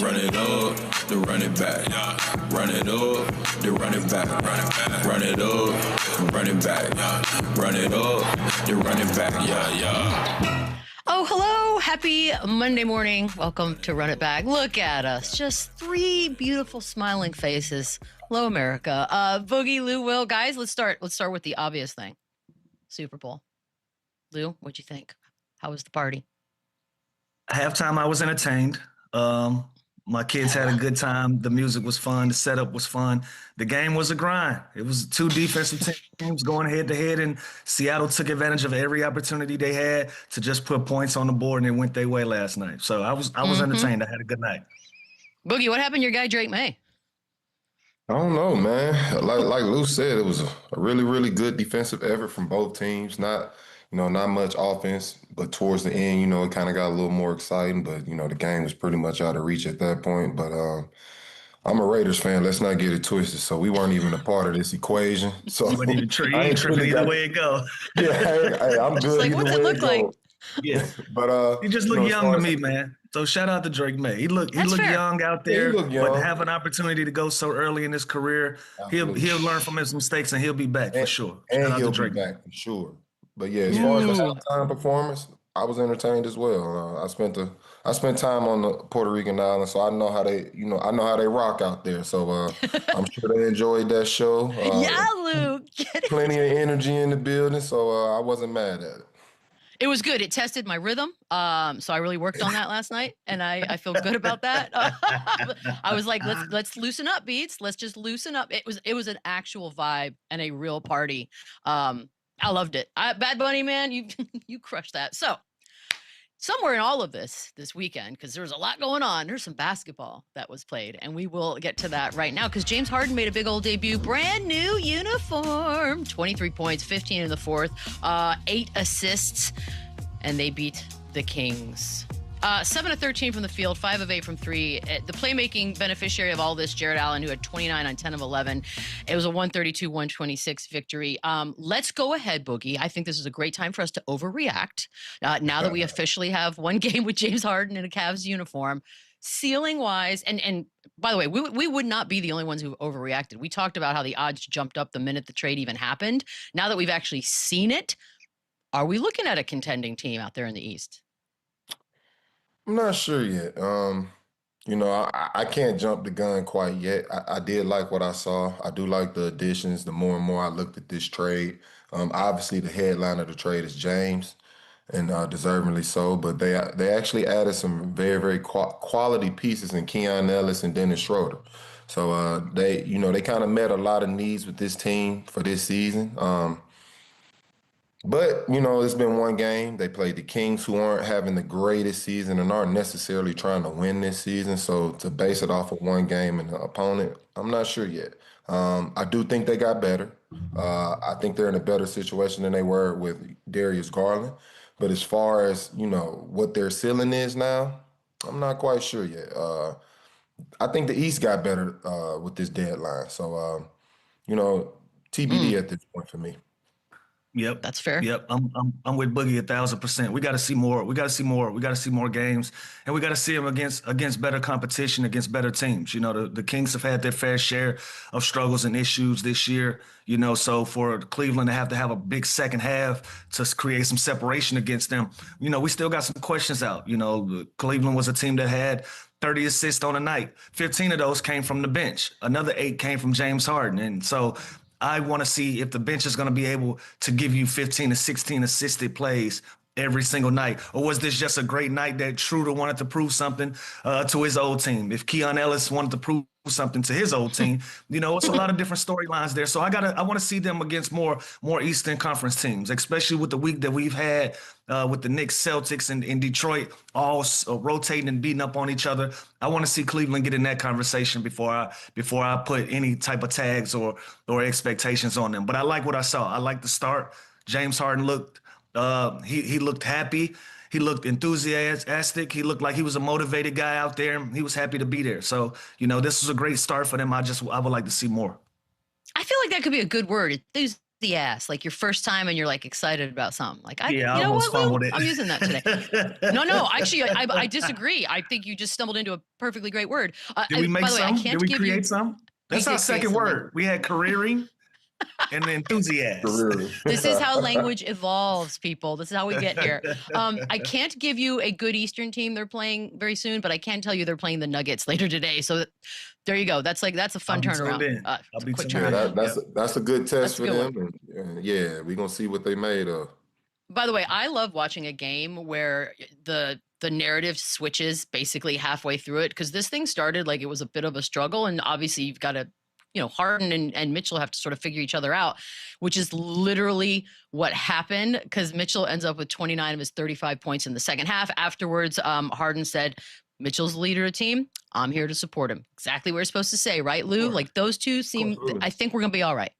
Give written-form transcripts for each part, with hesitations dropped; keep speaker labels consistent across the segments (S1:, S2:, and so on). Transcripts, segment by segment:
S1: Run it up, then run it back. Run it up, then run it back. Run it up, then run it back. Run it up, then run it back. Yeah.
S2: Oh, hello. Happy Monday morning. Welcome to Run It Back. Look at us. Just three beautiful smiling faces. Hello, America. Boogie, Lou, Will. Guys, let's start with the obvious thing. Super Bowl. Lou, what'd you think? How was the party?
S3: Halftime, I was entertained. My kids had a good time. The music was fun. The setup was fun. The game was a grind. It was two defensive teams going head to head, and Seattle took advantage of every opportunity they had to just put points on the board, and it went their way last night. So I was entertained. I had a good night.
S2: Boogie, what happened to your guy Drake May?
S4: I don't know, man. Like Lou said, it was a really, really good defensive effort from both teams. Not much offense, but towards the end, it kind of got a little more exciting. But, the game was pretty much out of reach at that point. But I'm a Raiders fan. Let's not get it twisted. So we weren't even a part of this equation. So
S3: you ain't tripping either way it go.
S4: Yeah, hey, I'm good.
S2: Like, what's it look like?
S3: Yeah,
S4: but
S3: he just looked young to me, man. So shout out to Drake May. He looked young out there, but have an opportunity to go so early in his career.
S4: Absolutely.
S3: He'll learn from his mistakes and he'll be back for sure.
S4: And he'll be back for sure. But yeah, as far as the halftime performance, I was entertained as well. I spent time on the Puerto Rican island, so I know how they rock out there. So I'm sure they enjoyed that show.
S2: Yeah, Luke.
S4: Plenty of energy in the building, so I wasn't mad at it.
S2: It was good. It tested my rhythm. So I really worked on that last night, and I feel good about that. I was like, let's loosen up, Beats. Let's just loosen up. It was an actual vibe and a real party. I loved it. Bad Bunny, man, you crushed that. So somewhere in all of this weekend, because there's a lot going on, there's some basketball that was played, and we will get to that right now because James Harden made a big old debut, brand new uniform, 23 points, 15 in the fourth, 8 assists, and they beat the Kings. 7 of 13 from the field, 5 of 8 from 3. The playmaking beneficiary of all this, Jared Allen, who had 29 on 10 of 11. It was a 132-126 victory. Let's go ahead, Boogie. I think this is a great time for us to overreact. Now that we officially have one game with James Harden in a Cavs uniform, ceiling-wise, and by the way, we would not be the only ones who overreacted. We talked about how the odds jumped up the minute the trade even happened. Now that we've actually seen it, are we looking at a contending team out there in the East?
S4: I'm not sure yet. I can't jump the gun quite yet. I did like what I saw. I do like the additions. The more and more I looked at this trade, obviously the headline of the trade is James, and deservingly so. But they actually added some very, very quality pieces in Keon Ellis and Dennis Schroeder. So they kind of met a lot of needs with this team for this season. But, it's been one game. They played the Kings, who aren't having the greatest season and aren't necessarily trying to win this season. So to base it off of one game and the opponent, I'm not sure yet. I do think they got better. I think they're in a better situation than they were with Darius Garland. But as far as, what their ceiling is now, I'm not quite sure yet. I think the East got better with this deadline. So, TBD at this point for me.
S3: Yep,
S2: that's fair.
S3: Yep, I'm with Boogie 1,000%. We got to see more. We got to see more. We got to see more games, and we got to see them against better competition, against better teams. The Kings have had their fair share of struggles and issues this year. So for Cleveland to have a big second half to create some separation against them, we still got some questions out. Cleveland was a team that had 30 assists on a night. 15 of those came from the bench. Another 8 came from James Harden, and so I want to see if the bench is going to be able to give you 15 to 16 assisted plays every single night. Or was this just a great night that Schroeder wanted to prove something to his old team? If Keon Ellis wanted to prove something to his old team, it's a lot of different storylines there. So I want to see them against more Eastern Conference teams, especially with the week that we've had with the Knicks, Celtics, and in Detroit, all rotating and beating up on each other. I want to see Cleveland get in that conversation before I put any type of tags or expectations on them. But I like what I saw. I like the start. James Harden looked he looked happy. He looked enthusiastic. He looked like he was a motivated guy out there. He was happy to be there. So, this was a great start for them. I would like to see more.
S2: I feel like that could be a good word, the ass, like your first time and you're like excited about something. Like,
S3: Yeah, I
S2: you know
S3: almost
S2: what, Lou?
S3: fumbled it.
S2: I'm using that today. No, actually, I disagree. I think you just stumbled into a perfectly great word.
S3: Did we make
S2: By the way, I
S3: some?
S2: can't
S3: Did we
S2: give
S3: create
S2: you.
S3: some?
S2: We
S3: That's our
S2: did create
S3: second
S2: something.
S3: word. We had careering and enthusiasm.
S2: This is how language evolves, people. This is how we get here. I can't give you a good Eastern team they're playing very soon, but I can tell you they're playing the Nuggets later today. So there you go. That's a fun turnaround.
S3: I'll be
S2: Quick
S3: tuned in.
S2: turnaround.
S4: That's a good test
S2: That's a
S4: for
S2: good
S4: them. And yeah, we're gonna see what they made of.
S2: By the way, I love watching a game where the narrative switches basically halfway through it, because this thing started like it was a bit of a struggle, and obviously you've got to, Harden and Mitchell have to sort of figure each other out, which is literally what happened, because Mitchell ends up with 29 of his 35 points in the second half. Afterwards, Harden said, Mitchell's the leader of the team. I'm here to support him. Exactly what we're supposed to say, right, Lou? Like those two seem, I think we're going to be all right.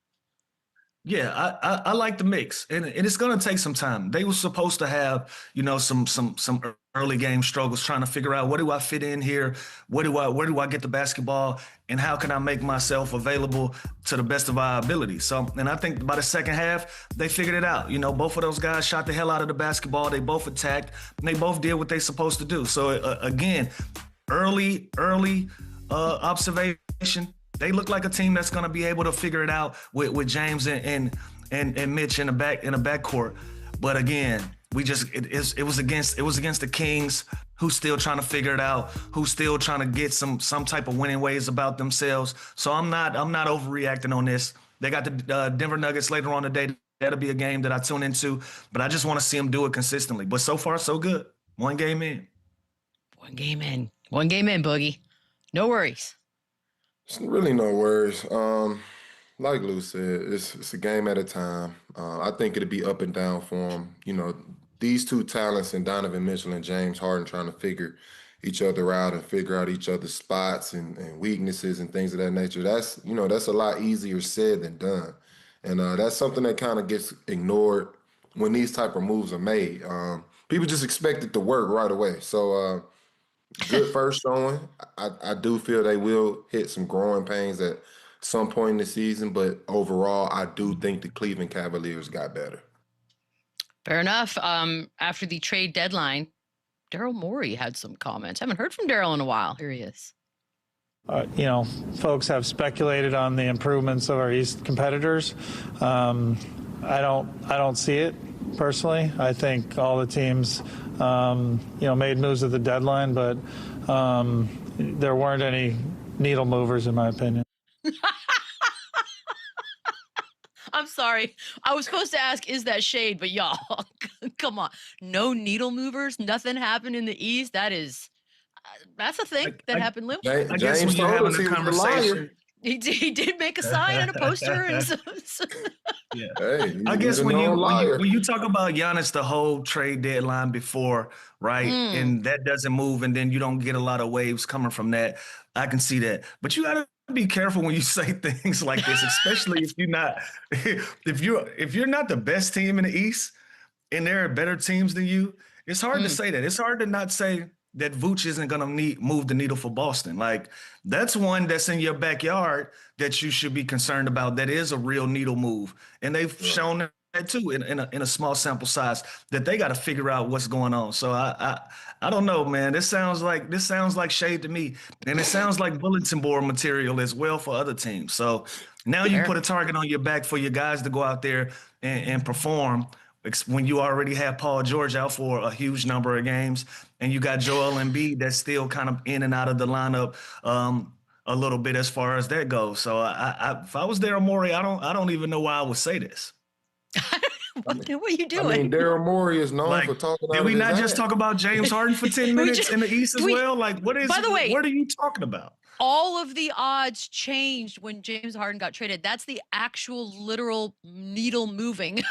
S3: Yeah, I like the mix, and it's going to take some time. They were supposed to have, some early game struggles trying to figure out, what do I fit in here? Where do I get the basketball, and how can I make myself available to the best of our ability? So, and I think by the second half, they figured it out. Both of those guys shot the hell out of the basketball. They both attacked, and they both did what they're supposed to do. So again, early observation. They look like a team that's going to be able to figure it out with James and Mitch in the backcourt. But again, it was against the Kings, who's still trying to figure it out, who's still trying to get some type of winning ways about themselves. So I'm not overreacting on this. They got the Denver Nuggets later on today. That'll be a game that I tune into, but I just want to see them do it consistently. But so far, so good. One game in,
S2: Boogie. No worries.
S4: It's really no worries. Like Lou said, it's a game at a time. I think it'll be up and down for them. These two talents, and Donovan Mitchell and James Harden, trying to figure each other out and figure out each other's spots and weaknesses and things of that nature. That's a lot easier said than done, and that's something that kind of gets ignored when these type of moves are made. People just expect it to work right away. So. Good first showing. I do feel they will hit some growing pains at some point in the season, but overall, I do think the Cleveland Cavaliers got better.
S2: Fair enough. After the trade deadline, Daryl Morey had some comments. I haven't heard from Daryl in a while. Here he is.
S5: Folks have speculated on the improvements of our East competitors. I don't see it personally. I think all the teams, made moves at the deadline, but there weren't any needle movers, in my opinion.
S2: I'm sorry. I was supposed to ask, is that shade? But y'all, come on. No needle movers? Nothing happened in the East? That's a thing that happened, Lou.
S3: I guess when you're having a conversation.
S2: He did make a sign and a poster. And
S3: Yeah.
S4: Hey,
S3: I guess when you talk about Giannis, the whole trade deadline before, right? And that doesn't move, and then you don't get a lot of waves coming from that. I can see that. But you gotta be careful when you say things like this, especially if you're not the best team in the East and there are better teams than you. It's hard to say that. It's hard to not say that Vooch isn't going to move the needle for Boston. Like, that's one that's in your backyard that you should be concerned about. That is a real needle move. And they've shown that too in a small sample size, that they got to figure out what's going on. So I don't know, man. This sounds like shade to me. And it sounds like bulletin board material as well for other teams. So now you put a target on your back for your guys to go out there and perform when you already have Paul George out for a huge number of games, and you got Joel Embiid that's still kind of in and out of the lineup a little bit as far as that goes. So if I was Daryl Morey, I don't even know why I would say this.
S2: What are you doing?
S4: I mean, Daryl Morey is known for talking about.
S3: Did we not just talk about James Harden for 10 minutes in the East as well? Like, what is? By the way, what are you talking about?
S2: All of the odds changed when James Harden got traded. That's the actual literal needle moving.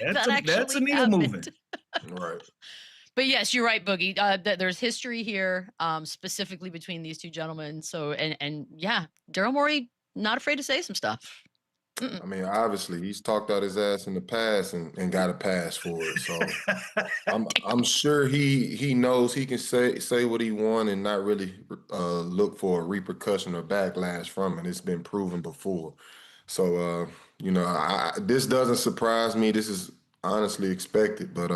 S3: That's a needle moving.
S4: Right.
S2: But yes, you're right, Boogie. There's history here, specifically between these two gentlemen. So, and yeah, Daryl Morey, not afraid to say some stuff.
S4: I mean, obviously, he's talked out his ass in the past and got a pass for it. So I'm sure he knows he can say what he wants and not really look for a repercussion or backlash from it. It's been proven before. So You know, this doesn't surprise me. This is honestly expected. But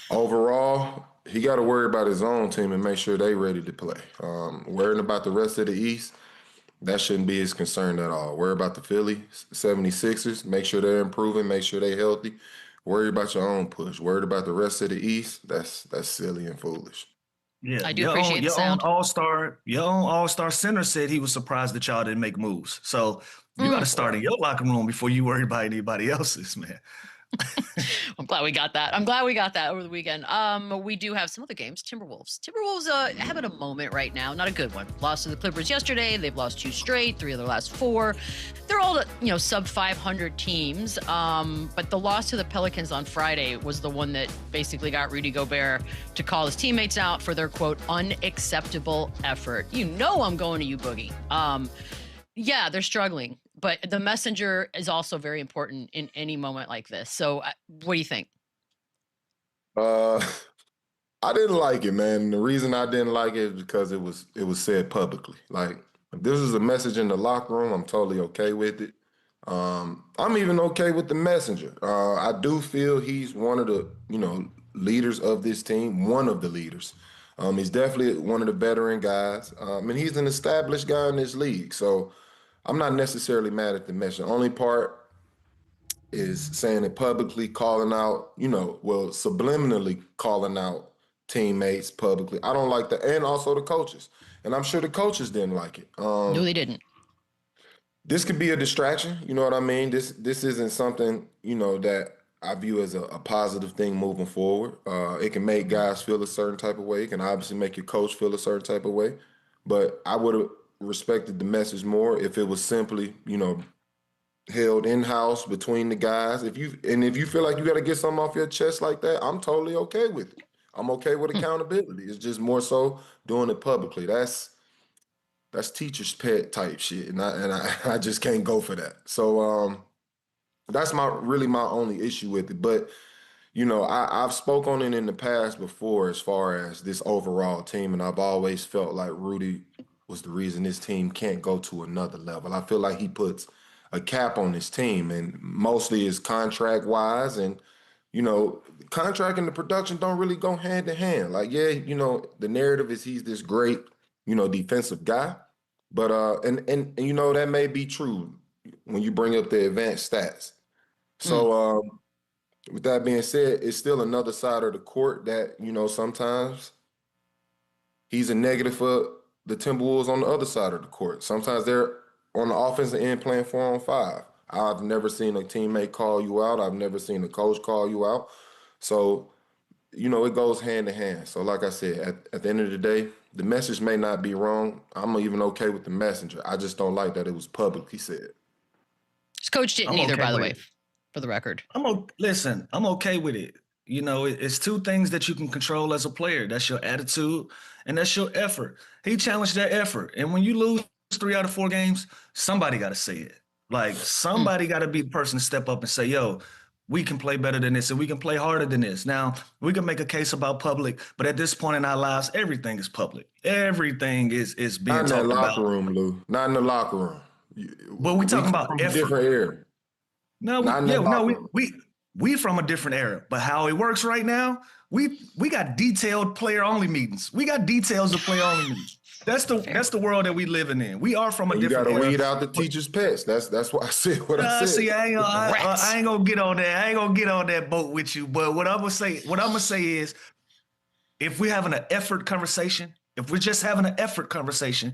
S4: overall, he got to worry about his own team and make sure they ready to play. Worrying about the rest of the East, that shouldn't be his concern at all. Worry about the Philly 76ers, make sure they're improving, make sure they're healthy. Worry about your own push. Worried about the rest of the East, that's silly and foolish.
S3: Yeah,
S2: I do appreciate the
S3: your
S2: sound.
S3: own all-star center said he was surprised that y'all didn't make moves. So you got to start in your locker room before you worry about anybody else's, man.
S2: I'm glad we got that. I'm glad we got that over the weekend. We do have some other games. Timberwolves having a moment right now. Not a good one. Lost to the Clippers yesterday. They've lost 2 straight, 3 of their last 4. They're all, sub 500 teams. But the loss to the Pelicans on Friday was the one that basically got Rudy Gobert to call his teammates out for their, quote, unacceptable effort. You know I'm going to you, Boogie. Yeah, they're struggling. But the messenger is also very important in any moment like this. So what do you think?
S4: I didn't like it, man. The reason I didn't like it is because it was said publicly. Like, if this is a message in the locker room, I'm totally okay with it. I'm even okay with the messenger. I do feel he's one of the, leaders of this team, one of the leaders. He's definitely one of the veteran guys. And he's an established guy in this league. So I'm not necessarily mad at the message. The only part is saying it publicly, calling out, subliminally calling out teammates publicly. I don't like that. And also the coaches. And I'm sure the coaches didn't like it.
S2: No, they didn't.
S4: This could be a distraction. You know what I mean? This isn't something, that I view as a positive thing moving forward. It can make guys feel a certain type of way. It can obviously make your coach feel a certain type of way. But I would have respected the message more if it was simply, held in-house between the guys. If you feel like you got to get something off your chest like that, I'm totally okay with it. I'm okay with accountability. It's just more so doing it publicly. That's teacher's pet type shit, and I just can't go for that. So that's my only issue with it. But I've spoke on it in the past before as far as this overall team, and I've always felt like Rudy was the reason this team can't go to another level. I feel like he puts a cap on this team, and mostly is contract-wise, and, contract and the production don't really go hand in hand. Like, yeah, the narrative is he's this great, defensive guy, but, and that may be true when you bring up the advanced stats. So, with that being said, it's still another side of the court that, sometimes he's a negative for the Timberwolves on the other side of the court. Sometimes they're on the offensive end playing 4-on-5. I've never seen a teammate call you out. I've never seen a coach call you out. So, it goes hand in hand. So like I said, at the end of the day, the message may not be wrong. I'm even okay with the messenger. I just don't like that it was publicly said.
S2: His coach didn't either, by the way, for the record.
S3: I'm okay with it. It's 2 things that you can control as a player. That's your attitude and that's your effort. He challenged that effort. And when you lose 3 out of 4 games, somebody got to say it. Like, somebody got to be the person to step up and say, yo, we can play better than this and we can play harder than this. Now, we can make a case about public, but at this point in our lives, everything is public. Everything is being talked about.
S4: Not in the locker room, Lou. Not in the locker room.
S3: But we talking about effort.
S4: Different era.
S3: We from a different era. But how it works right now, we got detailed player-only meetings. We got details of player-only meetings. That's the world that we living in. We are from a different era.
S4: You got to weed out the teacher's pets. That's why I said what I said.
S3: See, I ain't gonna get on that. I ain't gonna get on that boat with you. But what I'm gonna say is, if we're having an effort conversation, if we're just having an effort conversation,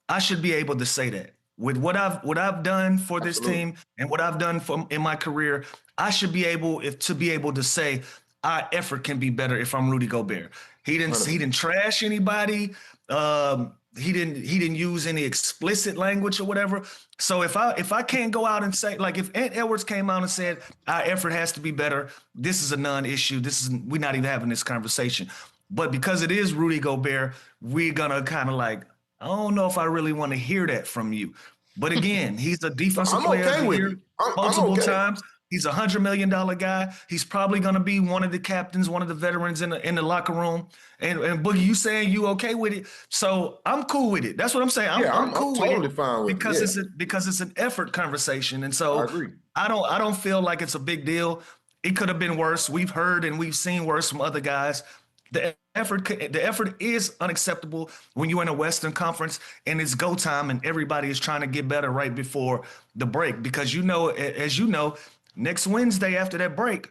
S3: I should be able to say that. With what I've done for this team and what I've done in my career, I should be able to say our effort can be better if I'm Rudy Gobert. He didn't trash anybody. He didn't use any explicit language or whatever. So if I can't go out and say, like, if Ant Edwards came out and said our effort has to be better, this is a non-issue. We're not even having this conversation. But because it is Rudy Gobert, we're gonna kind of like, I don't know if I really want to hear that from you. But again, he's a defensive player of the year multiple times. He's $100 million guy. He's probably going to be one of the captains, one of the veterans in the locker room. And Boogie, you saying you okay with it? So I'm cool with it. That's what I'm saying. I'm cool with
S4: totally
S3: it
S4: fine with
S3: because
S4: it.
S3: because it's an effort conversation. And
S4: I
S3: so
S4: agree.
S3: I don't feel like it's a big deal. It could have been worse. We've heard and we've seen worse from other guys. The effort is unacceptable when you're in a Western Conference and it's go time and everybody is trying to get better right before the break because as you know, next Wednesday after that break,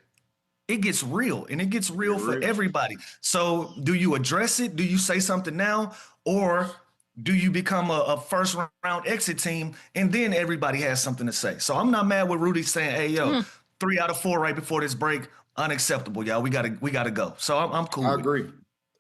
S3: it gets real and it gets real for everybody. So do you address it? Do you say something now? Or do you become a first round exit team and then everybody has something to say? So I'm not mad with Rudy saying, hey, yo, 3 out of 4 right before this break, unacceptable, y'all. We gotta go. So I'm cool.
S4: I agree.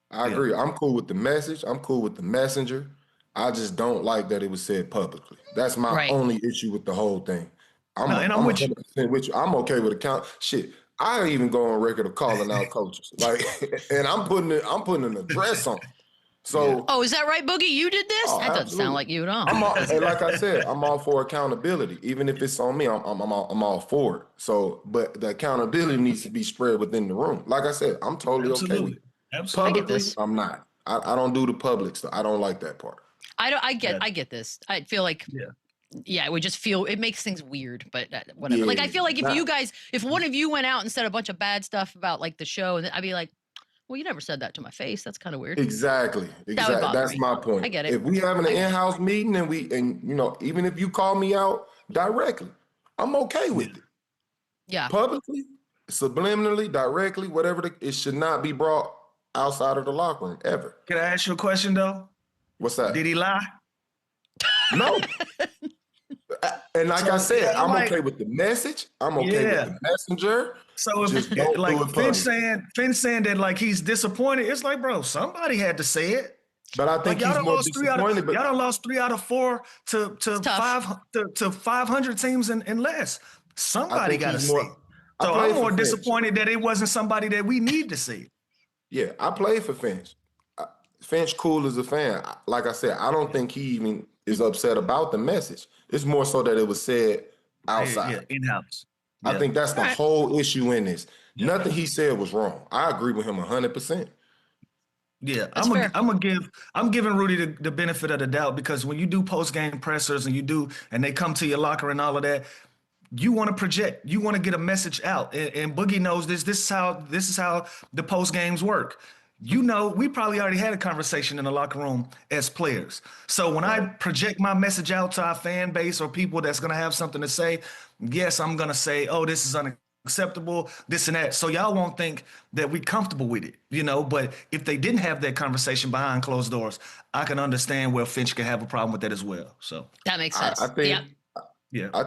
S4: I agree. I'm cool with the message. I'm cool with the messenger. I just don't like that it was said publicly. That's my only issue with the whole thing. I'm with you. With you. I'm okay with account. Shit, I even go on record of calling out coaches. Like, and I'm putting an address on. So,
S2: oh, is that right, Boogie? You did this? That doesn't sound like you at all.
S4: And like I said, I'm all for accountability. Even if it's on me, I'm all for it. So, but the accountability needs to be spread within the room. Like I said, I'm totally okay with it.
S3: Absolutely.
S4: Publicly, I'm not. I don't do the public stuff. I don't like that part.
S2: I get this. I feel like it would just feel, it makes things weird, but whatever. Like, I feel like if one of you went out and said a bunch of bad stuff about like the show, and I'd be like, well, you never said that to my face. That's kind of weird.
S4: Exactly. That's my point.
S2: I get it.
S4: If we having an in-house meeting and even if you call me out directly, I'm okay with it.
S2: Yeah.
S4: Publicly, subliminally, directly, whatever, it should not be brought outside of the locker room ever.
S3: Can I ask you a question though?
S4: What's that?
S3: Did he lie?
S4: No. And like I said, I'm okay with the message. I'm okay with the messenger.
S3: So if like Finn saying that like he's disappointed, it's like, bro, somebody had to say it.
S4: But I think he's more disappointed.
S3: Y'all done lost 3 out of 4 to 500 teams and less. Somebody got to see it. So I'm more disappointed that it wasn't somebody that we need to see.
S4: Yeah, I played for Finch. Finch cool as a fan. Like I said, I don't think he even is upset about the message. It's more so that it was said outside.
S3: Yeah, in-house.
S4: I think that's the whole issue in this. Nothing he said was wrong. I agree with him 100%.
S3: Yeah, I'm giving Rudy the benefit of the doubt because when you do post-game pressers and they come to your locker and all of that, you want to project, you want to get a message out. And Boogie knows this. This is how the post games work. You know, we probably already had a conversation in the locker room as players. So when I project my message out to our fan base or people that's going to have something to say, yes, I'm going to say, oh, this is unacceptable, this and that. So y'all won't think that we're comfortable with it, but if they didn't have that conversation behind closed doors, I can understand where Finch can have a problem with that as well. So
S2: that makes sense.
S4: I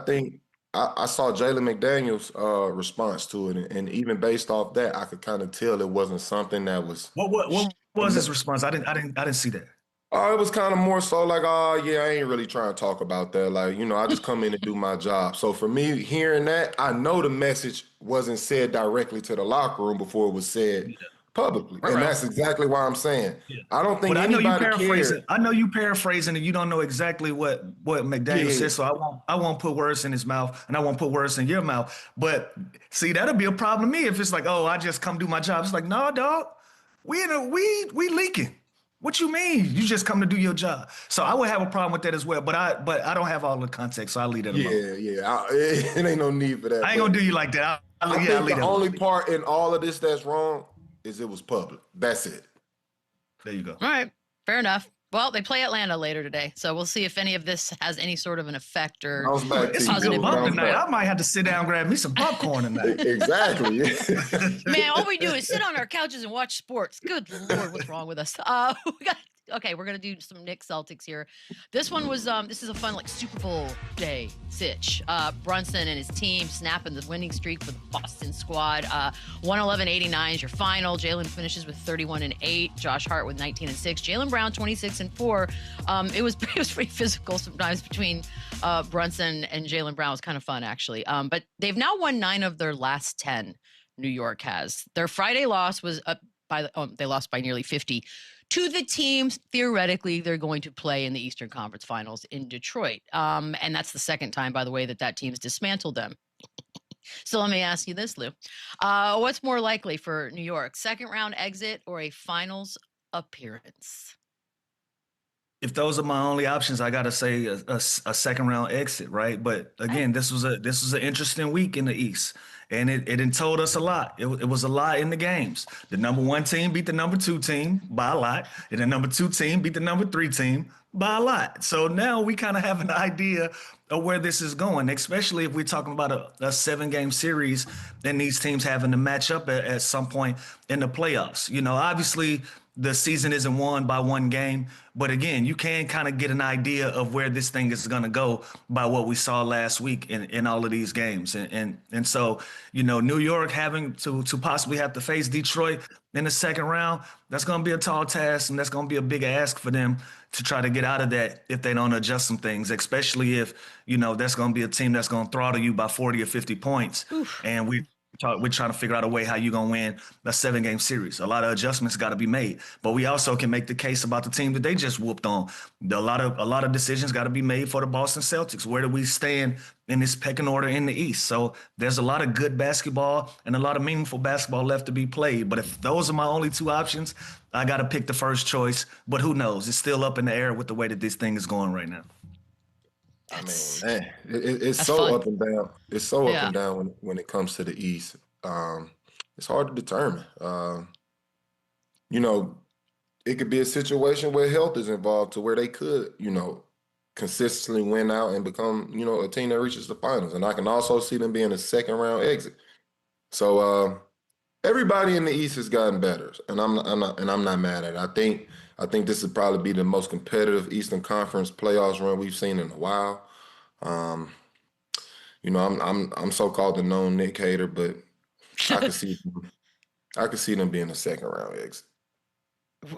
S4: think I saw Jalen McDaniel's response to it, and even based off that, I could kind of tell it wasn't something that was.
S3: What was his response? I didn't see that.
S4: It was kind of more so like, I ain't really trying to talk about that. Like, I just come in and do my job. So for me, hearing that, I know the message wasn't said directly to the locker room before it was said publicly. Right. And that's exactly why I'm saying. Yeah. I don't think anybody cares.
S3: I know you paraphrasing and you don't know exactly what McDaniel said, so I won't put words in his mouth and I won't put words in your mouth. But see, that'll be a problem to me if it's like, I just come do my job. It's like, no, dog, we leaking. What you mean? You just come to do your job. So I would have a problem with that as well. But I don't have all the context, so I'll leave that alone.
S4: Yeah. It ain't no need for that.
S3: I ain't gonna do you like that.
S4: I think the only part in all of this that's wrong is it was public. That's it.
S3: There you go.
S2: All right. Fair enough. Well, they play Atlanta later today, so we'll see if any of this has any sort of an effect or
S3: positive. I might have to sit down and grab me some popcorn tonight.
S4: Exactly.
S2: Man, all we do is sit on our couches and watch sports. Good Lord, what's wrong with us? We're gonna do some Knicks Celtics here. This one was this is a fun Super Bowl day sitch. Brunson and his team snapping the winning streak for the Boston squad. 111-89 is your final. Jalen finishes with 31-8. Josh Hart with 19-6. Jaylen Brown 26-4. It was pretty physical sometimes between Brunson and Jaylen Brown. It was kind of fun actually. But they've now won 9 of their last 10. New York has. Their Friday loss was they lost by nearly 50 to the teams theoretically they're going to play in the Eastern Conference Finals in Detroit. And that's the second time, by the way, that team's dismantled them. So let me ask you this, Lou. What's more likely for New York, second round exit or a finals appearance?
S3: If those are my only options, I gotta say a second round exit, right? But again, this was an interesting week in the East, and it told us a lot. It was a lot in the games. The number 1 team beat the number 2 team by a lot, and the number 2 team beat the number 3 team by a lot. So now we kind of have an idea of where this is going, especially if we're talking about a 7-game series and these teams having to match up at some point in the playoffs. You know, obviously the season isn't won by 1 game, but again, you can kind of get an idea of where this thing is going to go by what we saw last week in all of these games. And so, you know, New York having to possibly have to face Detroit in the second round, that's going to be a tall task, and that's going to be a big ask for them to try to get out of that if they don't adjust some things, especially if, you know, that's going to be a team that's going to throttle you by 40 or 50 points.
S2: Oof.
S3: And we're trying to figure out a way how you're going to win a 7-game series. A lot of adjustments got to be made, but we also can make the case about the team that they just whooped on. A lot of decisions got to be made for the Boston Celtics. Where do we stand in this pecking order in the East? So there's a lot of good basketball and a lot of meaningful basketball left to be played. But if those are my only 2 options, I got to pick the first choice. But who knows? It's still up in the air with the way that this thing is going right now.
S4: I mean, man, it's so
S2: fun.
S4: up and down. It's so up and down when it comes to the East. It's hard to determine. You know, it could be a situation where health is involved to where they could, you know, consistently win out and become, you know, a team that reaches the finals. And I can also see them being a second round exit. So everybody in the East has gotten better, and I'm not mad at it. I think this would probably be the most competitive Eastern Conference playoffs run we've seen in a while. You know, I'm so-called the known Nick hater, but I could see them being a second round exit.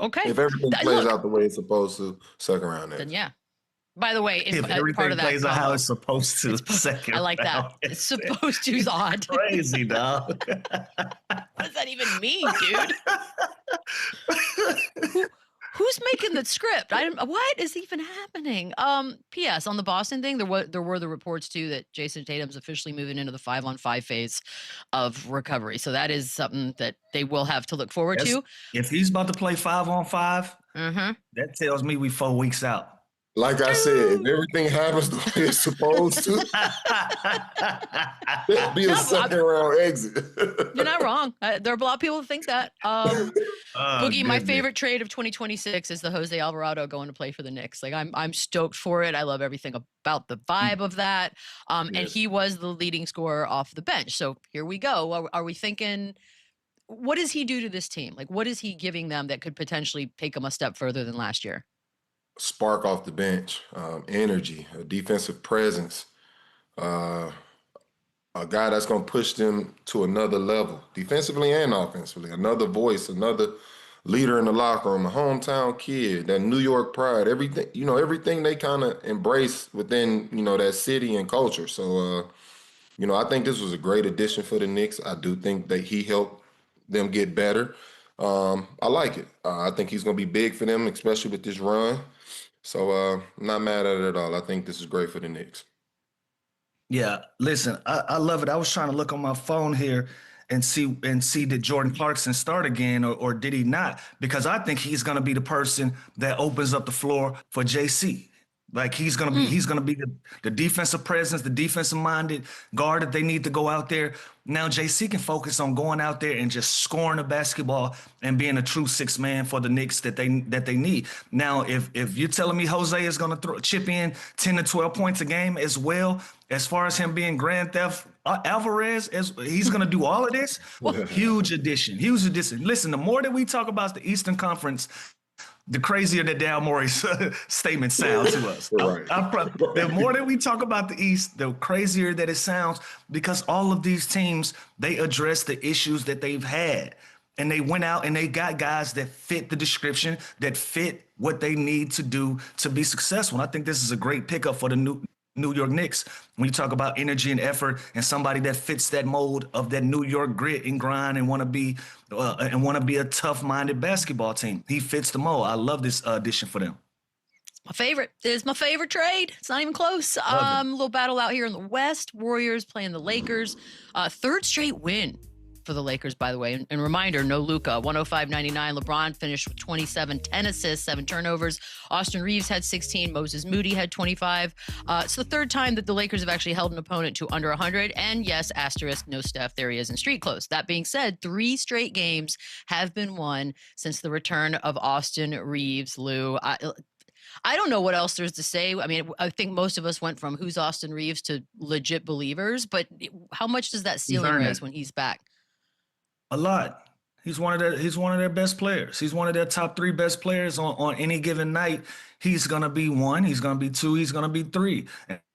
S2: Okay.
S3: If everything
S4: Plays out the way it's supposed to, second round
S2: Then
S4: exit.
S2: yeah. By the way,
S3: If everything
S2: part of that
S3: plays out how
S2: combo,
S3: it's supposed to, second
S2: I like that.
S3: round
S2: It's
S3: exit.
S2: supposed to is odd.
S3: Crazy, dog.
S2: What does that even mean, dude? Who's making the script? What is even happening? P.S. on the Boston thing, there were the reports too that Jason Tatum's officially moving into the 5-on-5 phase of recovery. So that is something that they will have to look forward to.
S3: If he's about to play 5-on-5, that tells me we 4 weeks out.
S4: Like I said, if everything happens the way it's supposed to, it'll be a second round exit.
S2: You're not wrong. There are a lot of people who think that. Boogie, my favorite trade of 2026 is the Jose Alvarado going to play for the Knicks. Like I'm stoked for it. I love everything about the vibe of that. And he was the leading scorer off the bench. So here we go. Are we thinking, what does he do to this team? Like, what is he giving them that could potentially take them a step further than last year?
S4: Spark off the bench, energy, a defensive presence, a guy that's going to push them to another level, defensively and offensively, another voice, another leader in the locker room, a hometown kid, that New York pride, everything they kind of embrace within, that city and culture. So, I think this was a great addition for the Knicks. I do think that he helped them get better. I like it. I think he's going to be big for them, especially with this run. So I'm not mad at it at all. I think this is great for the Knicks.
S3: Yeah, listen, I love it. I was trying to look on my phone here and see did Jordan Clarkson start again or did he not? Because I think he's going to be the person that opens up the floor for JC. Like he's gonna be the defensive presence, the defensive minded guard that they need to go out there. Now JC can focus on going out there and just scoring the basketball and being a true 6 man for the Knicks that they need. Now, if you're telling me Jose is gonna chip in 10 to 12 points a game as well, as far as him being Grand Theft Alvarez, he's gonna do all of this. Huge addition. Listen, the more that we talk about the Eastern Conference, the crazier that Daryl Morey's statement sounds to us.
S4: Right.
S3: The more that we talk about the East, the crazier that it sounds, because all of these teams, they address the issues that they've had. And they went out and they got guys that fit the description, that fit what they need to do to be successful. And I think this is a great pickup for the New York Knicks when you talk about energy and effort and somebody that fits that mold of that New York grit and grind and want to be a tough-minded basketball team. He fits the mold. I love this addition for them.
S2: My favorite is my favorite trade. It's not even close. A little battle out here in the West. Warriors playing the Lakers. Third straight win for the Lakers, by the way. And reminder, no Luka. 105-99. LeBron finished with 27, 10 assists, 7 turnovers. Austin Reeves had 16. Moses Moody had 25. It's the third time that the Lakers have actually held an opponent to under 100. And yes, asterisk, no Steph. There he is in street clothes. That being said, 3 straight games have been won since the return of Austin Reeves, Lou. I don't know what else there's to say. I mean, I think most of us went from who's Austin Reeves to legit believers, but how much does that ceiling raise when he's back?
S3: A lot. He's one of their best players. He's one of their top 3 best players on any given night. He's going to be 1, he's going to be 2, he's going to be 3.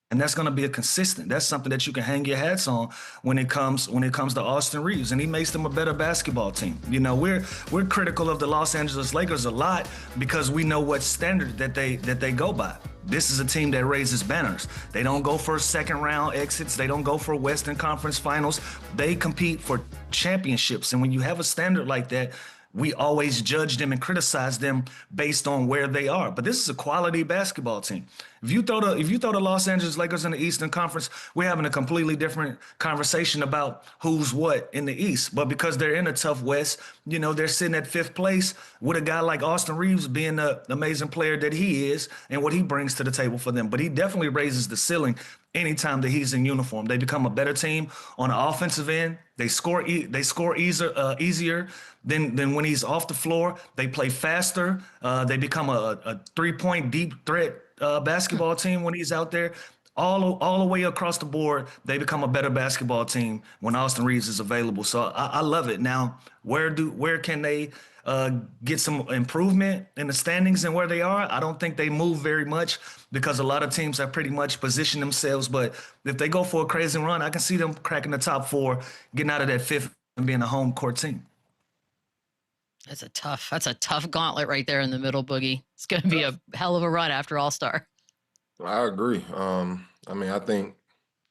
S3: And that's going to be a consistent. That's something that you can hang your hats on when it comes to Austin Reeves, and he makes them a better basketball team. You know, we're critical of the Los Angeles Lakers a lot because we know what standard that they go by. This is a team that raises banners. They don't go for second round exits. They don't go for Western Conference Finals. They compete for championships. And when you have a standard like that, we always judge them and criticize them based on where they are. But this is a quality basketball team. If you throw the Los Angeles Lakers in the Eastern Conference, we're having a completely different conversation about who's what in the East. But because they're in a tough West, you know, they're sitting at 5th place with a guy like Austin Reeves being the amazing player that he is and what he brings to the table for them. But he definitely raises the ceiling anytime that he's in uniform. They become a better team on the offensive end. They score easier than when he's off the floor. They play faster. They become a 3-point deep threat basketball team when he's out there. All the way across the board, they become a better basketball team when Austin Reeves is available. So I love it. Now, where can they get some improvement in the standings and where they are? I don't think they move very much because a lot of teams have pretty much positioned themselves. But if they go for a crazy run, I can see them cracking the top 4, getting out of that 5th and being a home court team.
S2: That's a tough gauntlet right there in the middle, Boogie. It's going to be a hell of a run after All-Star.
S4: I agree. I mean, I think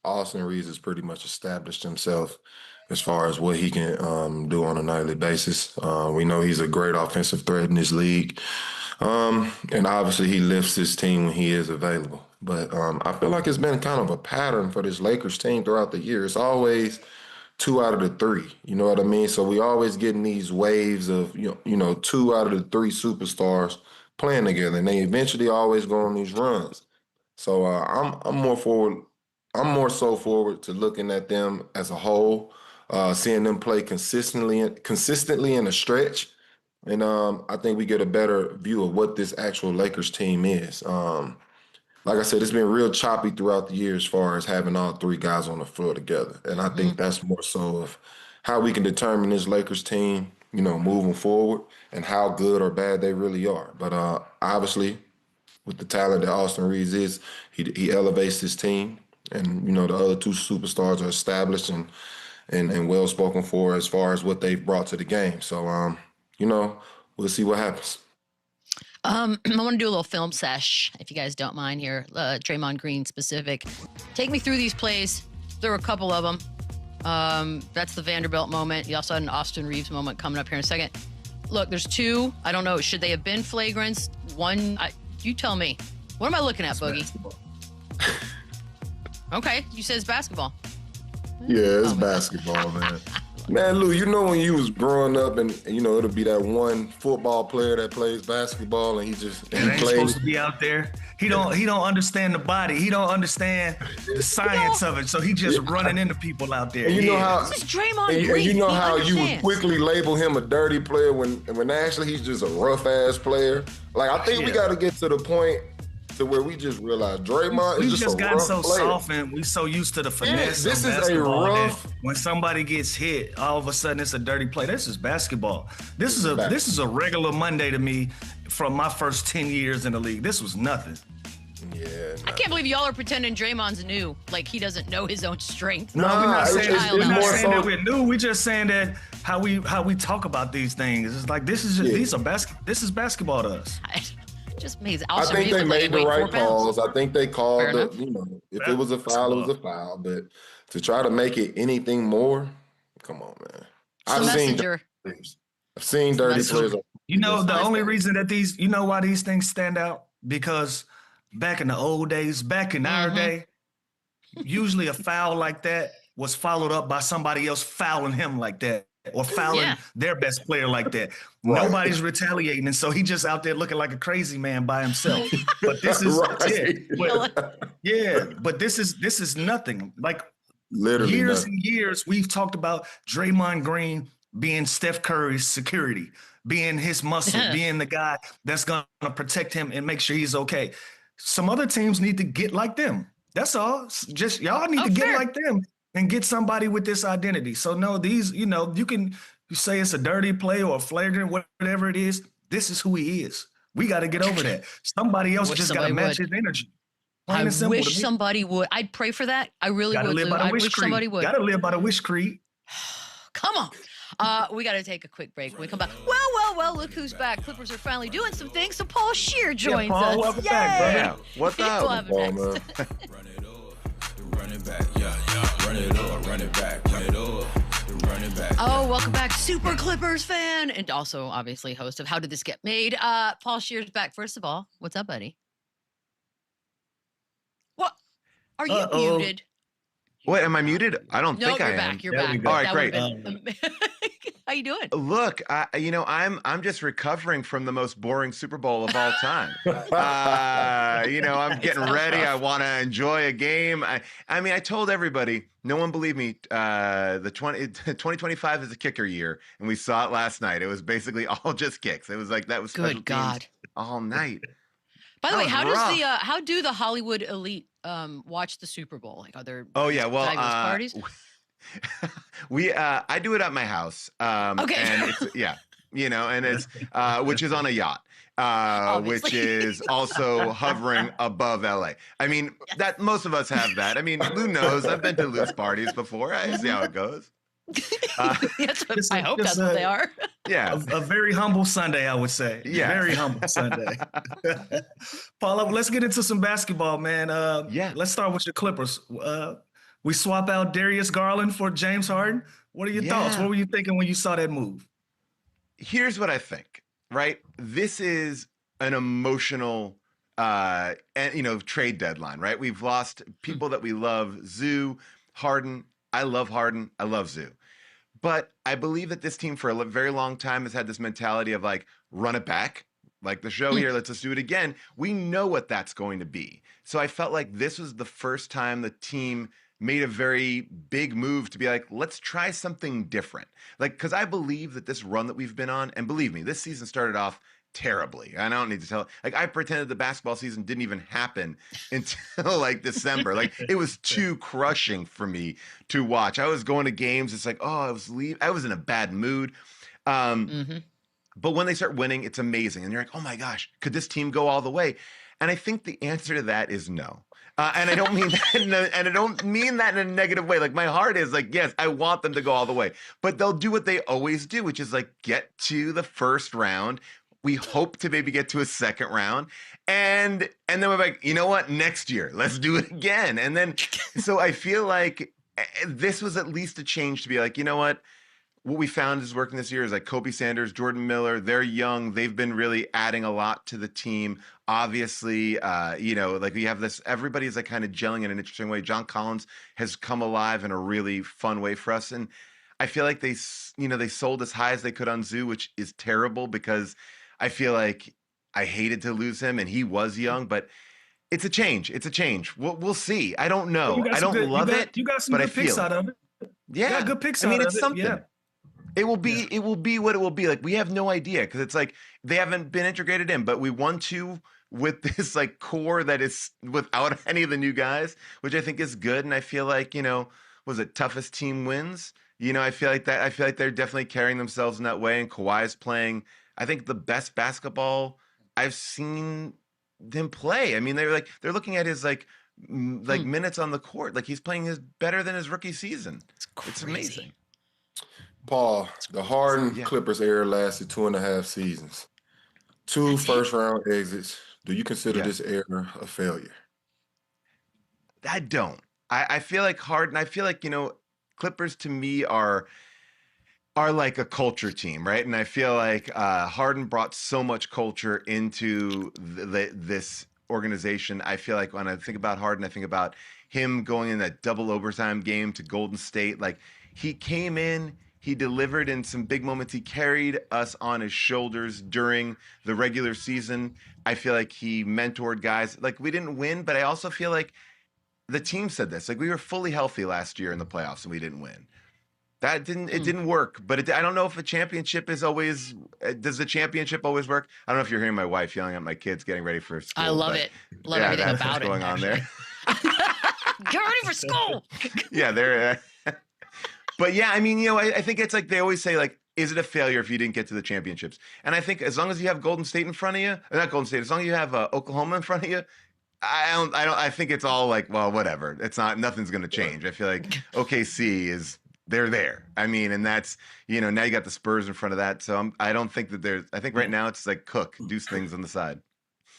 S4: Austin Reeves has pretty much established himself as far as what he can do on a nightly basis. We know he's a great offensive threat in this league. And obviously he lifts his team when he is available. But I feel like it's been kind of a pattern for this Lakers team throughout the year. It's always 2 out of the 3, you know what I mean? So we always getting these waves of, you know, 2 out of the 3 superstars playing together, and they eventually always go on these runs. So I'm more so forward to looking at them as a whole, seeing them play consistently in a stretch, and I think we get a better view of what this actual Lakers team is. Like I said, it's been real choppy throughout the year as far as having all 3 guys on the floor together. And I think that's more so of how we can determine this Lakers team, you know, moving forward and how good or bad they really are. But obviously, with the talent that Austin Reeves is, he elevates his team. And, you know, the other 2 superstars are established and well spoken for as far as what they've brought to the game. So, you know, we'll see what happens.
S2: I want to do a little film sesh, if you guys don't mind here. Draymond Green specific. Take me through these plays. There were a couple of them. That's the Vanderbilt moment. You also had an Austin Reeves moment coming up here in a second. Look, there's 2. I don't know. Should they have been flagrants? 1, you tell me. What am I looking at, Boogie? Okay, you said it's basketball.
S4: Yeah, it's basketball, man. Man, Lou, you know when you was growing up and you know, it'll be that one football player that plays basketball and he
S3: ain't supposed to be out there. He don't understand the body. He don't understand the science of it. So he just running into people out there.
S4: And you know how
S2: this is Draymond Green.
S4: And you know how you would quickly label him a dirty player when actually he's just a rough ass player. Like I think we got to get to the point to where we just realize Draymond is just a
S3: gotten
S4: rough
S3: so
S4: player.
S3: Soft and we so used to the finesse.
S4: This
S3: of
S4: is a rough.
S3: that when somebody gets hit, all of a sudden it's a dirty play. This is basketball. This is a regular Monday to me from my first 10 years in the league. This was nothing.
S4: Yeah,
S2: I can't believe y'all are pretending Draymond's new, like he doesn't know his own strength.
S3: No, we're not saying,
S4: it's more so
S3: that we're new. We're just saying that how we talk about these things. It's like this is basketball to us.
S2: Just means
S4: I think they made the right calls. I think they called it, you know, if it was a foul, it was a foul. But to try to make it anything more, come on, man. I've seen dirty players.
S3: You know, the only reason that you know why these things stand out? because back in the old days, back in our day, usually a foul like that was followed up by somebody else fouling him like that or fouling their best player like that.
S4: Right.
S3: Nobody's retaliating, and so he just out there looking like a crazy man by himself. But this is but this is nothing. Like
S4: Literally
S3: years
S4: nothing.
S3: and years, we've talked about Draymond Green being Steph Curry's security, being his muscle, being the guy that's going to protect him and make sure he's okay. Some other teams need to get like them. That's all. Just y'all need to get like them and get somebody with this identity. So no, these, you say it's a dirty play or a flagrant, whatever it is. This is who he is. We got to get over that. Somebody else just got to match his energy.
S2: I wish somebody would. I'd pray for that. I really would. I wish somebody would.
S3: Got to live by the wish creed.
S2: Come on. We got to take a quick break. When we come back, well, look who's back. Clippers are finally doing some things, so Paul Scheer joins
S3: Paul,
S2: us.
S3: welcome back, brother.
S6: Yeah, what's up?
S2: We'll have him next.
S1: Run it back, run it up, run it back, run it up, run it back.
S2: Oh, welcome back, Super Clippers fan, and also obviously host of How Did This Get Made? Paul Scheer's back. First of all, what's up, buddy? What? Are you muted?
S6: Wait, am I muted? I don't think I am.
S2: Back. You're back.
S6: All right, great.
S2: How you doing?
S6: Look, I'm just recovering from the most boring Super Bowl of all time. I'm getting ready. I want to enjoy a game. I told everybody, no one believed me. 2025 is a kicker year, and we saw it last night. It was basically all just kicks. It was like that was
S2: good God
S6: all night.
S2: By the way, how do the Hollywood elite watch the Super Bowl? Like, are there parties?
S6: I do it at my house. Okay. And it's, and it's which is on a yacht, which is also hovering above LA. I mean, that most of us have that. I mean, Lou knows. I've been to Lou's parties before. I see how it goes.
S2: I hope that's what they are.
S6: Yeah.
S3: A very humble Sunday, I would say.
S6: Yeah.
S3: Very humble Sunday. Paula, let's get into some basketball, man. Let's start with your Clippers. We swap out Darius Garland for James Harden. What are your thoughts? What were you thinking when you saw that move?
S6: Here's what I think, right? This is an emotional trade deadline, right? We've lost people that we love. Zoo, Harden. I love Harden. I love Zoo. But I believe that this team for a very long time has had this mentality of like, run it back. Like the show here, let's just do it again. We know what that's going to be. So I felt like this was the first time the team made a very big move to be like, let's try something different. Like, because I believe that this run that we've been on, and believe me, this season started off terribly. I don't need to tell. Like, I pretended the basketball season didn't even happen until like December. Like, it was too crushing for me to watch. I was going to games. It's like, I was in a bad mood. But when they start winning, it's amazing. And you're like, oh my gosh, could this team go all the way? And I think the answer to that is no. And I don't mean that I don't mean that in a negative way. Like, my heart is like, yes, I want them to go all the way. But they'll do what they always do, which is like get to the first round. We hope to maybe get to a second round. And then we're like, you know what? Next year, let's do it again. And then, so I feel like this was at least a change to be like, you know what we found is working this year is like Kobe Sanders, Jordan Miller. They're young. They've been really adding a lot to the team. Obviously, like we have this, everybody's like kind of gelling in an interesting way. John Collins has come alive in a really fun way for us. And I feel like they sold as high as they could on Zoo, which is terrible because I feel like I hated to lose him and he was young, but it's a change. It's a change. We'll see. I don't know. I don't love it.
S3: You got some good picks out of it.
S6: Yeah.
S3: You got good picks out of it.
S6: It's something.
S3: Yeah.
S6: It will be what it will be. Like, we have no idea because it's like they haven't been integrated in, but we won two with this like core that is without any of the new guys, which I think is good. And I feel like, was it toughest team wins? I feel like they're definitely carrying themselves in that way. And Kawhi's playing, I think, the best basketball I've seen him play. I mean, they're looking at his minutes on the court. Like, he's playing better than his rookie season. It's amazing.
S4: Paul, the Harden Clippers era lasted 2.5 seasons. 2 first-round exits. Do you consider this era a failure?
S6: I don't. I feel like Harden, Clippers to me are, are like a culture team, right? And I feel like Harden brought so much culture into this organization. I feel like when I think about Harden, I think about him going in that double overtime game to Golden State. Like he came in, he delivered in some big moments. He carried us on his shoulders during the regular season. I feel like he mentored guys. Like we didn't win, but I also feel like the team said this. Like we were fully healthy last year in the playoffs and we didn't win. It didn't work, but I don't know if a championship is always, does the championship always work? I don't know if you're hearing my wife yelling at my kids getting ready for school.
S2: I love it. Love everything
S6: that's
S2: about
S6: what's
S2: it.
S6: going on there.
S2: Get ready for school.
S6: Yeah, they're, but yeah, I mean, I think it's like, they always say like, is it a failure if you didn't get to the championships? And I think as long as you have Golden State in front of you, or not Golden State, as long as you have Oklahoma in front of you, I think it's all like, well, whatever. It's not, nothing's going to change. I feel like OKC they're there. I mean, and that's, now you got the Spurs in front of that. So I don't think that I think right now it's like do things on the side.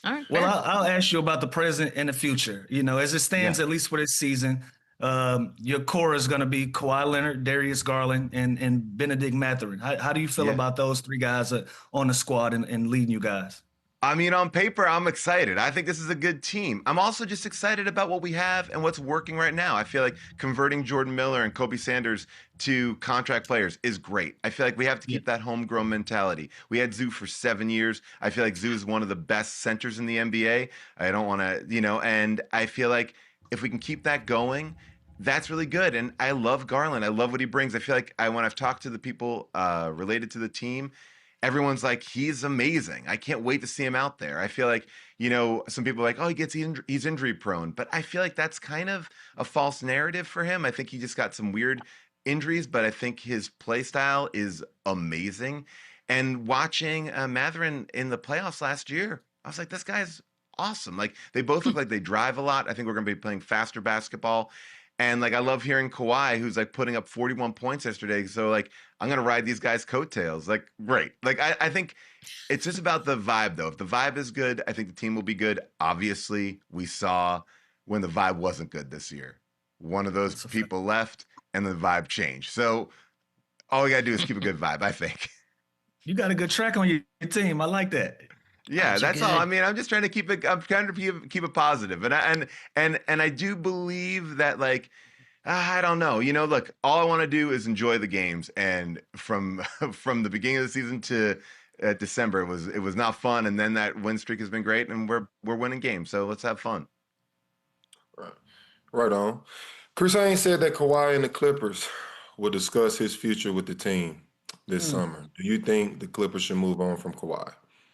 S2: All right.
S3: Well, I'll ask you about the present and the future. As it stands, at least for this season, your core is going to be Kawhi Leonard, Darius Garland, and Benedict Mathurin. How do you feel about those three guys on the squad and leading you guys?
S6: I mean, on paper, I'm excited. I think this is a good team. I'm also just excited about what we have and what's working right now. I feel like converting Jordan Miller and Kobe Sanders to contract players is great. I feel like we have to keep that homegrown mentality. We had Zoo for 7 years. I feel like Zoo is one of the best centers in the NBA. I don't want to, and I feel like if we can keep that going, that's really good. And I love Garland. I love what he brings. I feel like when I've talked to the people related to the team, everyone's like, he's amazing. I can't wait to see him out there. I feel like, some people are like, oh, he's injury prone. But I feel like that's kind of a false narrative for him. I think he just got some weird injuries, but I think his play style is amazing. And watching Mathurin in the playoffs last year, I was like, this guy's awesome. Like they both look like they drive a lot. I think we're going to be playing faster basketball. And like I love hearing Kawhi, who's like putting up 41 points yesterday. So like I'm gonna ride these guys' coattails. Like great. Like I think it's just about the vibe though. If the vibe is good, I think the team will be good. Obviously, we saw when the vibe wasn't good this year. One of those people left and the vibe changed. So all we gotta do is keep a good vibe, I think.
S3: You got a good track on your team. I like that.
S6: Yeah, that's all. I mean, I'm just trying to keep it. I'm trying to keep it positive, and I do believe that, like, I don't know. Look, all I want to do is enjoy the games, and from the beginning of the season to December, it was not fun, and then that win streak has been great, and we're winning games, so let's have fun.
S4: Right on. Chris Haynes said that Kawhi and the Clippers will discuss his future with the team this summer. Do you think the Clippers should move on from Kawhi?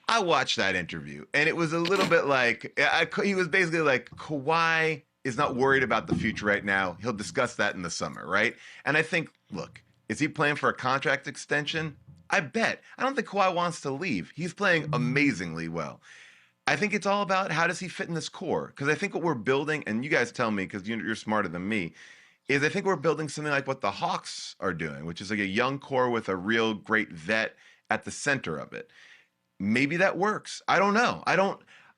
S6: I watched that interview, and it was a little bit like he was basically like, Kawhi is not worried about the future right now. He'll discuss that in the summer, right? And I think, look, is he playing for a contract extension? I bet. I don't think Kawhi wants to leave. He's playing amazingly well. I think it's all about how does he fit in this core? Because I think what we're building, and you guys tell me because you're smarter than me, is I think we're building something like what the Hawks are doing, which is like a young core with a real great vet at the center of it. Maybe that works. I don't know.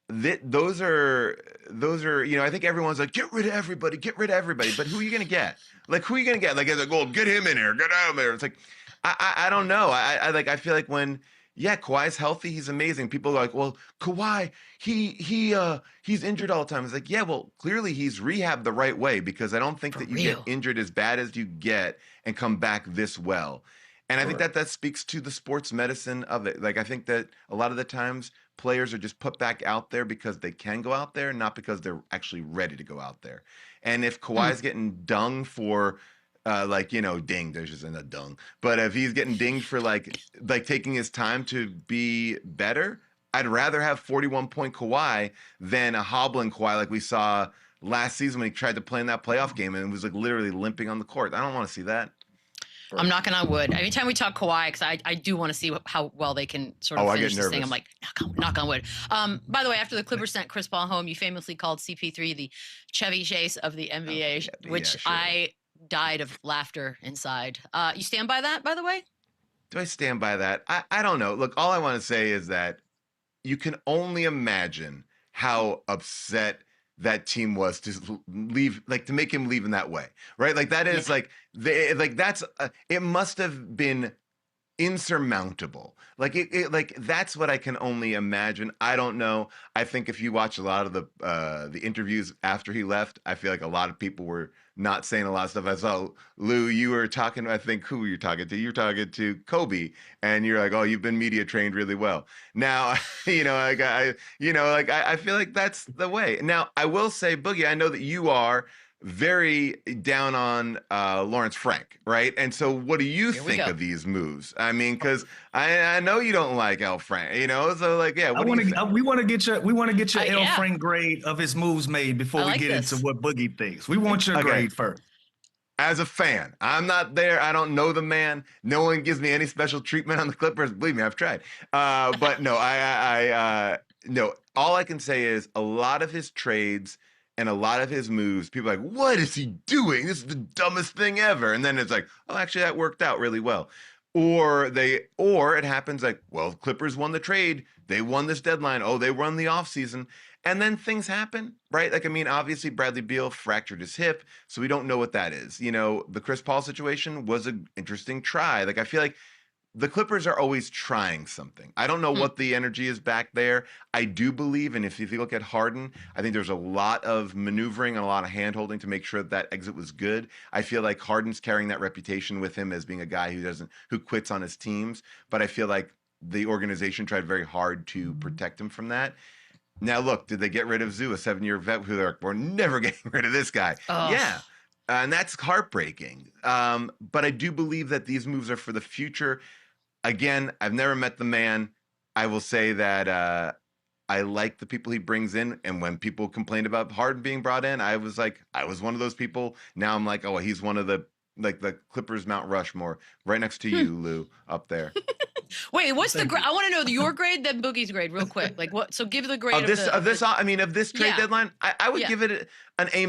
S6: Those are, I think everyone's like, get rid of everybody. But who are you going to get? Like, who are you going to get? Like, get him in here, get out of there. It's like, I don't know. I feel like when, Kawhi's healthy, he's amazing. People are like, well, Kawhi, he's injured all the time. It's like, yeah, well, clearly he's rehabbed the right way because I don't think that you get injured as bad as you get and come back this well. And I think that speaks to the sports medicine of it. Like, I think that a lot of the times players are just put back out there because they can go out there, not because they're actually ready to go out there. And if Kawhi's getting dung for, ding, there's just a dung. But if he's getting dinged for like taking his time to be better, I'd rather have 41-point Kawhi than a hobbling Kawhi like we saw last season when he tried to play in that playoff game and was like literally limping on the court. I don't want to see that.
S2: I'm knocking on wood. Anytime we talk Kawhi, because I do want to see how well they can sort of finish this thing. I'm like, knock on wood. By the way, after the Clippers sent Chris Paul home, you famously called CP3 the Chevy Chase of the NBA, which I died of laughter inside. You stand by that, by the way?
S6: Do I stand by that? I don't know. Look, all I want to say is that you can only imagine how upset that team was to leave, like to make him leave in that way, right? Like that is it must have been insurmountable. Like like that's what I can only imagine. I don't know. I think if you watch a lot of the interviews after he left, I feel like a lot of people were not saying a lot of stuff. I saw Lou, you were talking, I think who were you talking to? You were talking to Kobe, and you're like, oh, you've been media trained really well. Now, I feel like that's the way. Now, I will say, Boogie, I know that you are very down on Lawrence Frank, right? And so what do you think of these moves? I mean, because I know you don't like L. Frank, so like, yeah.
S3: We want to get your L. Frank grade of his moves made before we get into what Boogie thinks. We want your grade first.
S6: As a fan, I'm not there. I don't know the man. No one gives me any special treatment on the Clippers. Believe me, I've tried. But no, no. All I can say is a lot of his trades and a lot of his moves, people are like, what is he doing? This is the dumbest thing ever. And then it's like, oh, actually, that worked out really well. Or it happens like, well, Clippers won the trade. They won this deadline. Oh, they won the offseason. And then things happen, right? Like, I mean, obviously, Bradley Beal fractured his hip, so we don't know what that is. The Chris Paul situation was an interesting try. Like, I feel like the Clippers are always trying something. I don't know what the energy is back there. I do believe, and if you look at Harden, I think there's a lot of maneuvering and a lot of hand-holding to make sure that exit was good. I feel like Harden's carrying that reputation with him as being a guy who quits on his teams. But I feel like the organization tried very hard to protect him from that. Now, look, did they get rid of Zoo, a 7-year vet who they're like, we're never getting rid of this guy? Oh. Yeah. And that's heartbreaking. But I do believe that these moves are for the future. Again, I've never met the man. I will say that I like the people he brings in. And when people complained about Harden being brought in, I was one of those people. Now I'm like, oh, he's one of the Clippers Mount Rushmore, right next to you, Lou, up there.
S2: Wait, what's the grade? I want to know your grade, then Boogie's grade, real quick. Like what? So give the grade
S6: of this trade deadline. I would give it an A-.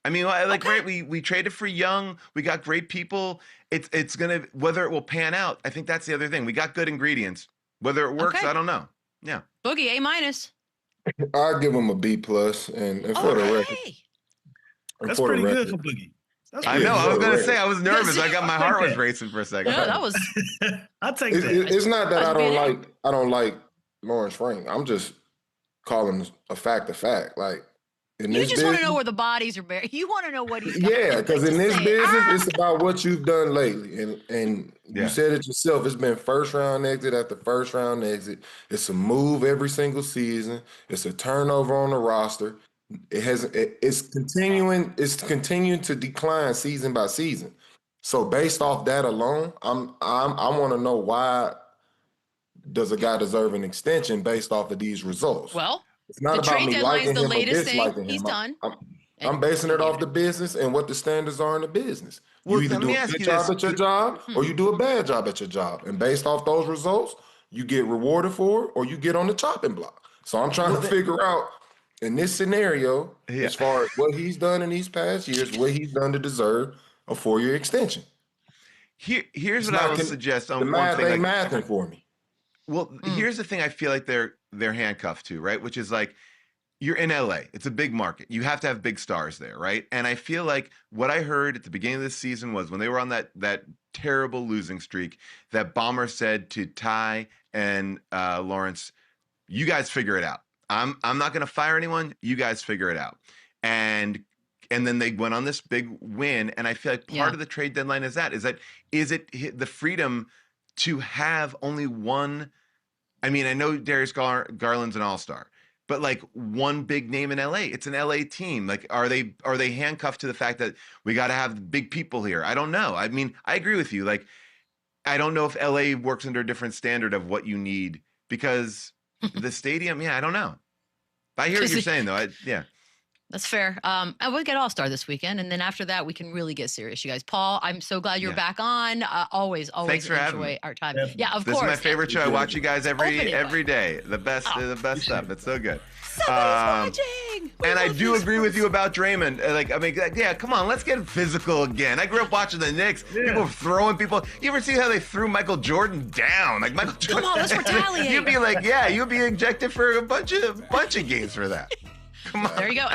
S6: I mean, right? We traded for Young. We got great people. It's gonna, whether it will pan out. I think that's the other thing. We got good ingredients. Whether it works, I don't know. Yeah.
S2: Boogie, A-.
S4: I'll give him a B+. And for the record,
S3: that's pretty good for Boogie.
S6: I know. I was gonna say I was nervous. I got my heart was racing for a second.
S2: No, that was.
S3: I'll take that.
S4: It's not that I don't like Lawrence Frank. I'm just calling a fact. Like
S2: you just want to know where the bodies are buried. You want to know what he's got.
S4: Yeah, because in this business, it's about what you've done lately, and you said it yourself. It's been first round exit after first round exit. It's a move every single season. It's a turnover on the roster. It's continuing to decline season by season. So based off that alone, I want to know, why does a guy deserve an extension based off of these results?
S2: Well,
S4: it's not about me liking him or disliking him.
S2: He's done.
S4: I'm basing it off the business and what the standards are in the business. You either do a good job at your job or you do a bad job at your job. And based off those results, you get rewarded for it or you get on the chopping block. So I'm trying to figure out, in this scenario, as far as what he's done in these past years, what he's done to deserve a 4-year extension.
S6: Here's what I would suggest on
S4: the
S6: one thing.
S4: Mathing for me.
S6: Well, here's the thing I feel like they're handcuffed to, right? Which is like, you're in LA. It's a big market. You have to have big stars there, right? And I feel like what I heard at the beginning of this season was when they were on that terrible losing streak, that Bomber said to Ty and Lawrence, you guys figure it out. I'm not going to fire anyone. You guys figure it out. And then they went on this big win. And I feel like part of the trade deadline is it the freedom to have only one. I mean, I know Darius Garland's an all-star, but like one big name in LA. It's an LA team. Like, are they handcuffed to the fact that we got to have big people here? I don't know. I mean, I agree with you. Like, I don't know if LA works under a different standard of what you need, because the stadium, I don't know. I hear what you're saying, though.
S2: That's fair. I will get All-Star this weekend, and then after that, we can really get serious, you guys. Paul, I'm so glad you're back on. Always
S6: Thanks for
S2: enjoy our time. Yeah, of
S6: course. This is my favorite show. I watch you guys every day. The best stuff. It's so good. Somebody's watching. And I do agree with you about Draymond. Come on, let's get physical again. I grew up watching the Knicks. People throwing people. You ever see how they threw Michael Jordan down? Like, Michael Jordan.
S2: Come on, let's retaliate.
S6: You'd be like, you'd be ejected for a bunch of games for that. Come on.
S2: There you go.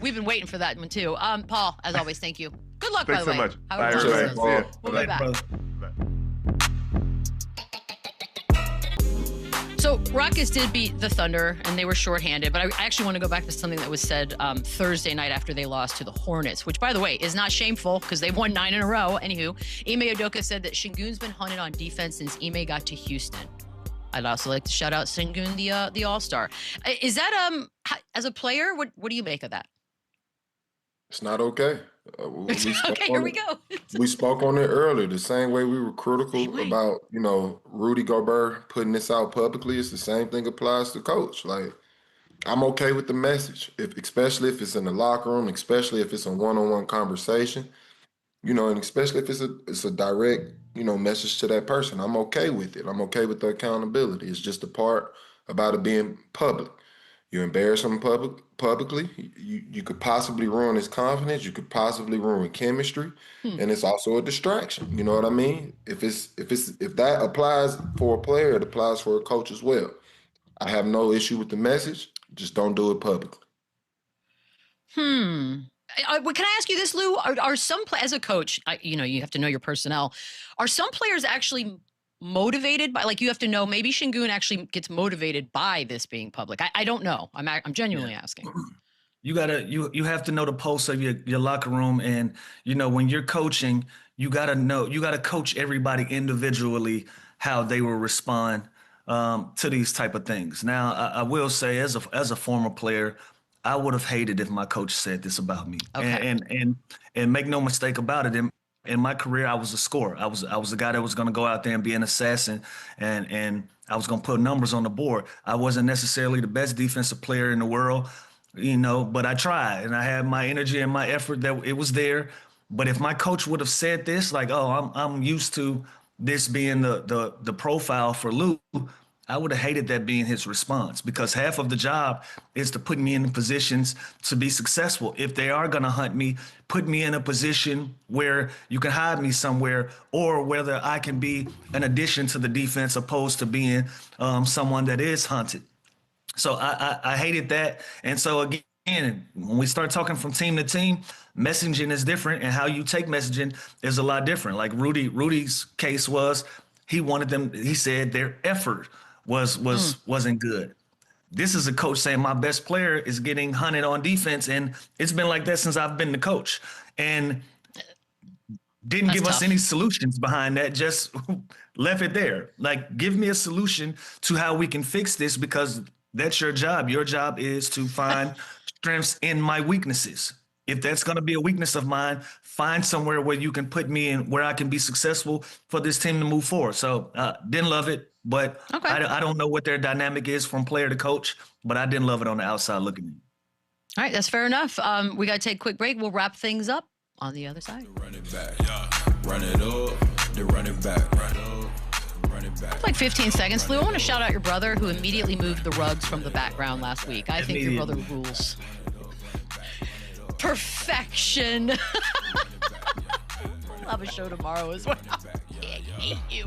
S2: We've been waiting for that one too. Paul, as always, thank you. Good luck,
S6: Thanks
S2: by the way.
S6: Thanks so much. Bye, everybody.
S2: We'll be back.
S6: Bye.
S2: Rockets did beat the Thunder, and they were shorthanded. But I actually want to go back to something that was said Thursday night after they lost to the Hornets, which, by the way, is not shameful because they've won 9 in a row. Anywho, Ime Udoka said that Sengun's been hunted on defense since Ime got to Houston. I'd also like to shout out Sengun, the All-Star. Is that as a player? What do you make of that?
S4: It's not okay.
S2: Okay, here we go.
S4: We spoke on it earlier. The same way we were critical about, Rudy Gobert putting this out publicly, it's the same thing applies to coach. Like, I'm okay with the message, especially if it's in the locker room, especially if it's a one-on-one conversation, and especially if it's a direct, message to that person. I'm okay with it. I'm okay with the accountability. It's just the part about it being public. You embarrass him publicly, you could possibly ruin his confidence. You could possibly ruin chemistry, and it's also a distraction. You know what I mean? If that applies for a player, it applies for a coach as well. I have no issue with the message. Just don't do it publicly.
S2: Can I ask you this, Lou? Are some as a coach, you have to know your personnel. Are some players actually motivated by, like, you have to know, maybe Sengun actually gets motivated by this being public? I don't know. I'm genuinely asking.
S3: You have to know the pulse of your locker room, and when you're coaching, you gotta coach everybody individually how they will respond to these type of things. Now, I will say, as a former player, I would have hated if my coach said this about me. Okay. And make no mistake about it. In my career, I was a scorer. I was a guy that was going to go out there and be an assassin, and I was going to put numbers on the board. I wasn't necessarily the best defensive player in the world, but I tried, and I had my energy and my effort that it was there. But if my coach would have said this, like, "Oh, I'm used to this being the profile for Lou," I would have hated that being his response, because half of the job is to put me in positions to be successful. If they are going to hunt me, put me in a position where you can hide me somewhere, or whether I can be an addition to the defense opposed to being someone that is hunted. So I hated that. And so again, when we start talking from team to team, messaging is different, and how you take messaging is a lot different. Like Rudy's case was, he said their effort wasn't good. This is a coach saying my best player is getting hunted on defense, and it's been like that since I've been the coach, and didn't give us any solutions behind that, just left it there. Like, give me a solution to how we can fix this, because that's your job. Your job is to find strengths in my weaknesses. If that's going to be a weakness of mine, find somewhere where you can put me in, where I can be successful for this team to move forward. So didn't love it, but okay. I don't know what their dynamic is from player to coach, but I didn't love it on the outside looking in.
S2: All right, that's fair enough. We got to take a quick break. We'll wrap things up on the other side.
S1: Run it back, run it up, then run it back, run it back.
S2: Like 15 seconds, Lou. I want to shout out your brother, who immediately moved the rugs from the background last week. I think your brother rules. Perfection. I'll have a show tomorrow as well. I hate you.